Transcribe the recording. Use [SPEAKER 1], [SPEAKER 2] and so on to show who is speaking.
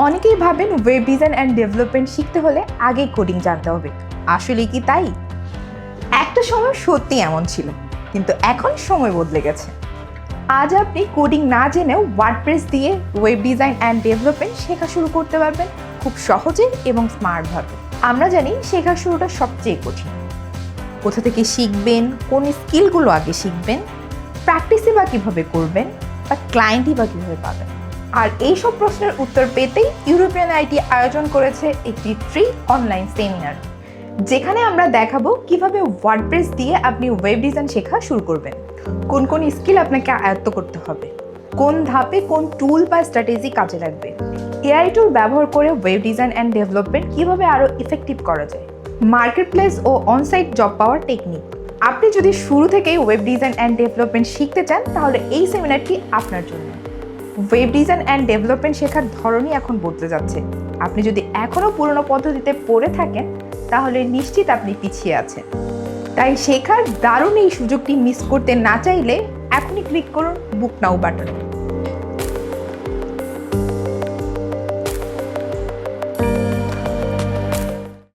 [SPEAKER 1] অনেকেই ভাবেন web design and development শিখতে হলে আগেই কোডিং জানতে হবে। আসলে কি তাই? একটা সময় সত্যি এমন ছিল, কিন্তু এখন সময় বদলে গেছে। আজ আপনি কোডিং না জেনেও ওয়ার্ডপ্রেস দিয়ে ওয়েব ডিজাইন অ্যান্ড ডেভেলপমেন্ট শেখা শুরু করতে পারবেন খুব সহজে এবং স্মার্টভাবে। আমরা জানি শেখা শুরুটা সবচেয়ে কঠিন। কোথা থেকে শিখবেন, কোন স্কিলগুলো আগে শিখবেন, প্র্যাকটিসই বা কীভাবে করবেন, বা ক্লায়েন্টই বা কীভাবে পাবেন। আর এইসব প্রশ্নের উত্তর পেতেই ইউরোপিয়ান আইটি আয়োজন করেছে একটি ফ্রি অনলাইন সেমিনার, যেখানে আমরা দেখাবো কিভাবে ওয়ার্ডপ্রেস দিয়ে আপনি ওয়েব ডিজাইন শেখা শুরু করবেন, কোন কোন স্কিল আপনাকে আয়ত্ত করতে হবে, কোন ধাপে কোন টুল বা স্ট্র্যাটেজি কাজে লাগবে, এআই টুল ব্যবহার করে ওয়েব ডিজাইন অ্যান্ড ডেভেলপমেন্ট কীভাবে আরও ইফেক্টিভ করা যায়, মার্কেট প্লেস ও অনসাইট জব পাওয়ার টেকনিক। আপনি যদি শুরু থেকেই ওয়েব ডিজাইন অ্যান্ড ডেভেলপমেন্ট শিখতে চান, তাহলে এই সেমিনারটি আপনার জন্য। ওয়েব ডিজাইন অ্যান্ড ডেভেলপমেন্ট শেখার ধরনই এখন বদলে যাচ্ছে। আপনি যদি এখনও পুরনো পদ্ধতিতে পড়ে থাকেন, তাহলে নিশ্চিত আপনি পিছিয়ে আছেন। তাই শেখার দারুণ এই সুযোগটি মিস করতে না চাইলে এখনই ক্লিক করুন বুক নাও বাটনে।